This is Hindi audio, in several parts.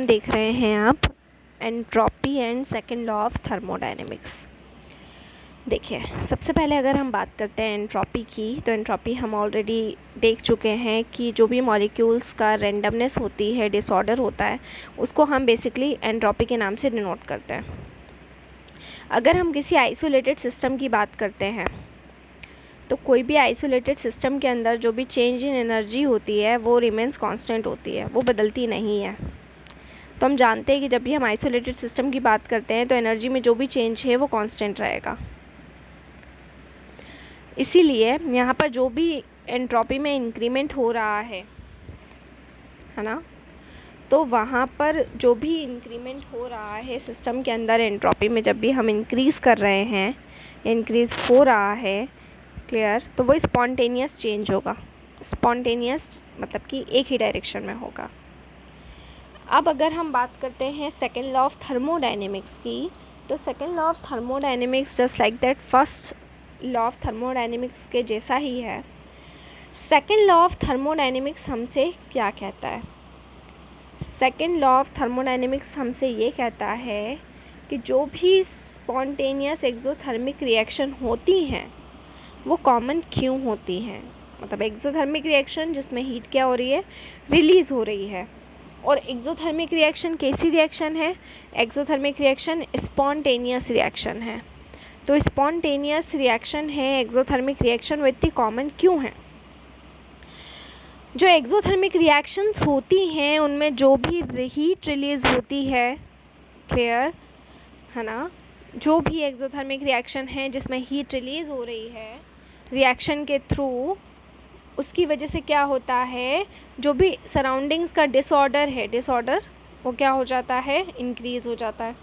हम देख रहे हैं आप entropy and second law of thermodynamics. देखिए, सबसे पहले अगर हम बात करते हैं एंट्रोपी की, तो एंट्रोपी हम ऑलरेडी देख चुके हैं कि जो भी मॉलिक्यूल्स का रेंडमनेस होती है, डिसऑर्डर होता है, उसको हम बेसिकली एंट्रोपी के नाम से डिनोट करते हैं। अगर हम किसी आइसोलेटेड सिस्टम की बात करते हैं, तो कोई भी आइसोलेटेड सिस्टम के अंदर जो भी चेंज इन एनर्जी होती है वो रिमेंस कांस्टेंट होती है, वो बदलती नहीं है। तो हम जानते हैं कि जब भी हम आइसोलेटेड सिस्टम की बात करते हैं तो एनर्जी में जो भी चेंज है वो कांस्टेंट रहेगा। इसीलिए यहाँ पर जो भी एंट्रोपी में इंक्रीमेंट हो रहा है ना, तो वहाँ पर जो भी इंक्रीमेंट हो रहा है सिस्टम के अंदर एंट्रोपी में, जब भी हम इंक्रीज़ कर रहे हैं, इंक्रीज़ हो रहा है, क्लियर, तो वो स्पॉन्टेनियस चेंज होगा। स्पॉन्टेनियस मतलब कि एक ही डायरेक्शन में होगा। अब अगर हम बात करते हैं सेकेंड लॉ ऑफ थर्मोडायनेमिक्स की, तो second law of thermodynamics just like that first law of thermodynamics के जैसा ही है। सेकेंड लॉ ऑफ थर्मोडायनेमिक्स हमसे क्या कहता है? सेकेंड लॉ ऑफ थर्मोडायनेमिक्स हमसे ये कहता है कि जो भी स्पॉन्टेनियस एक्सोथर्मिक रिएक्शन होती हैं वो कॉमन क्यों होती हैं। मतलब एक्सोथर्मिक रिएक्शन जिसमें हीट क्या हो रही है, रिलीज़ हो रही है, और एक्सोथर्मिक रिएक्शन कैसी रिएक्शन है? एक्सोथर्मिक रिएक्शन स्पॉन्टेनियस रिएक्शन है। तो स्पॉन्टेनियस रिएक्शन है, एक्सोथर्मिक रिएक्शन, वो इतनी कॉमन क्यों है? जो एक्सोथर्मिक रिएक्शंस होती हैं उनमें जो भी हीट रिलीज़ होती है, क्लियर है ना, जो भी एक्सोथर्मिक रिएक्शन है जिसमें हीट रिलीज़ हो रही है रिएक्शन के थ्रू, उसकी वजह से क्या होता है, जो भी सराउंडिंग्स का डिसऑर्डर है, डिसऑर्डर वो क्या हो जाता है, इंक्रीज़ हो जाता है।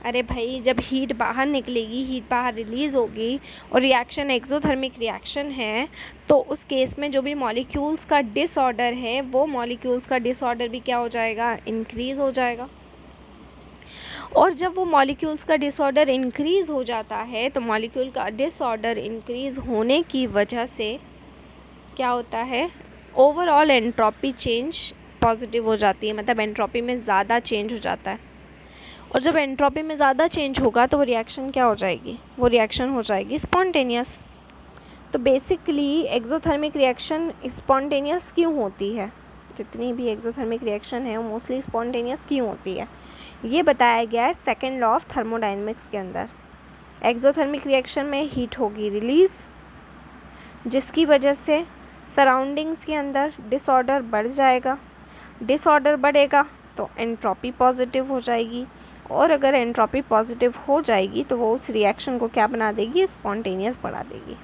अरे भाई, जब हीट बाहर निकलेगी, हीट बाहर रिलीज़ होगी और रिएक्शन एक्सोथर्मिक रिएक्शन है, तो उस केस में जो भी मॉलिक्यूल्स का डिसऑर्डर है, वो मॉलिक्यूल्स का डिसऑर्डर भी क्या हो जाएगा, इंक्रीज़ हो जाएगा। और जब वो मॉलिक्यूल्स का डिसऑर्डर इंक्रीज़ हो जाता है, तो मॉलिक्यूल का डिसऑर्डर इंक्रीज़ होने की वजह से क्या होता है, ओवरऑल एंट्रोपी चेंज पॉजिटिव हो जाती है। मतलब एंट्रोपी में ज़्यादा चेंज हो जाता है, और जब एंट्रोपी में ज़्यादा चेंज होगा तो वो रिएक्शन क्या हो जाएगी, वो रिएक्शन हो जाएगी स्पॉन्टेनियस। तो बेसिकली एक्सोथर्मिक रिएक्शन स्पॉन्टेनियस क्यों होती है? जितनी भी एक्सोथर्मिक रिएक्शन है वो मोस्टली स्पॉन्टेनियस क्यों होती है, ये बताया गया है सेकेंड लॉ ऑफ थर्मोडायनेमिक्स के अंदर। एक्सोथर्मिक रिएक्शन में हीट होगी रिलीज़, जिसकी वजह से सराउंडिंग्स के अंदर डिसऑर्डर बढ़ जाएगा। डिसऑर्डर बढ़ेगा तो एंट्रोपी पॉजिटिव हो जाएगी, और अगर एंट्रोपी पॉजिटिव हो जाएगी तो वो उस रिएक्शन को क्या बना देगी, स्पॉन्टेनियस बढ़ा देगी।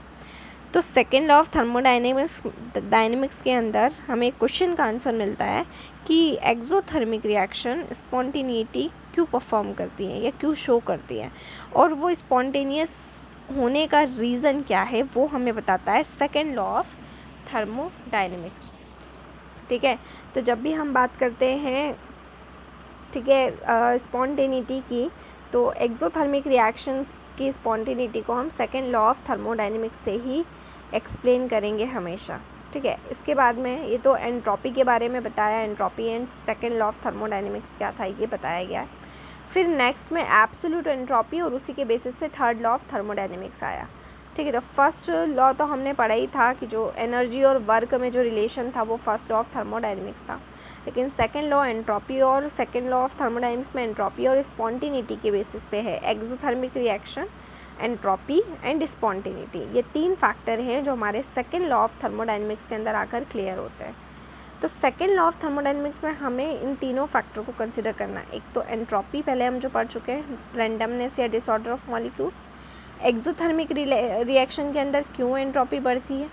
तो सेकेंड लॉ ऑफ थर्मोडायनेमिक्स के अंदर हमें क्वेश्चन का आंसर मिलता है कि एक्सोथर्मिक रिएक्शन स्पॉन्टेनिटी क्यों परफॉर्म करती हैं या क्यों शो करती हैं, और वो स्पॉन्टेनियस होने का रीज़न क्या है वो हमें बताता है सेकेंड लॉ ऑफ थर्मोडायनेमिक्स। ठीक है, तो जब भी हम बात करते हैं, ठीक है, स्पॉन्टेनिटी की, तो एक्सोथर्मिक रिएक्शंस की स्पॉन्टेनिटी को हम सेकेंड लॉ ऑफ थर्मोडायनेमिक्स से ही एक्सप्लेन करेंगे हमेशा। ठीक है, इसके बाद में ये तो एंट्रोपी के बारे में बताया, entropy and second law of thermodynamics क्या था ये बताया गया है। फिर नेक्स्ट में एब्सोल्यूट एंट्रोपी, और उसी के बेसिस पे थर्ड लॉ ऑफ थर्मोडायनेमिक्स आया। ठीक है, तो फर्स्ट लॉ तो हमने पढ़ा ही था कि जो एनर्जी और वर्क में जो रिलेशन था वो फर्स्ट लॉ ऑफ थर्मोडायनेमिक्स था, लेकिन सेकेंड लॉ एंट्रोपी और सेकेंड लॉ ऑफ थर्मोडायनेमिक्स में एंट्रोपी और स्पॉन्टेनिटी के बेसिस पे है। Exothermic reaction, entropy and spontaneity, ये तीन फैक्टर हैं जो हमारे सेकेंड लॉ ऑफ थर्मोडायनेमिक्स के अंदर आकर क्लियर होते हैं। तो सेकेंड लॉ ऑफ थर्मोडायनेमिक्स में हमें इन तीनों फैक्टर को कंसिडर करना है। एक तो एंट्रोपी, पहले हम जो पढ़ चुके हैं, रैंडमनेस या disorder of molecules. Exothermic reaction के अंदर क्यों एंट्रोपी बढ़ती है,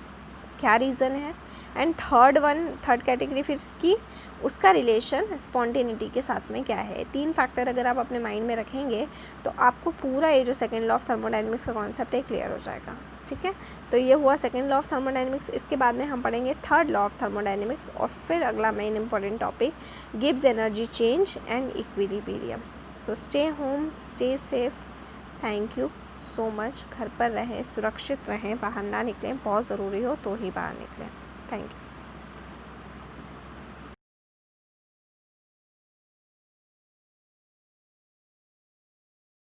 क्या रीज़न है, एंड थर्ड कैटेगरी फिर की उसका रिलेशन स्पॉन्टेनिटी के साथ में क्या है। तीन फैक्टर अगर आप अपने माइंड में रखेंगे तो आपको पूरा ये जो सेकेंड लॉ ऑफ थर्मोडायनेमिक्स का कॉन्सेप्ट है क्लियर हो जाएगा। ठीक है, तो ये हुआ सेकेंड लॉ ऑफ थर्मोडायनेमिक्स। इसके बाद में हम पढ़ेंगे थर्ड लॉ ऑफ थर्मोडायनेमिक्स, और फिर अगला main important topic Gibbs energy change and equilibrium. So stay home, stay safe, thank you so much. घर पर रहें, सुरक्षित रहें, बाहर ना निकलें, बहुत ज़रूरी हो तो ही बाहर निकलें। Thank you.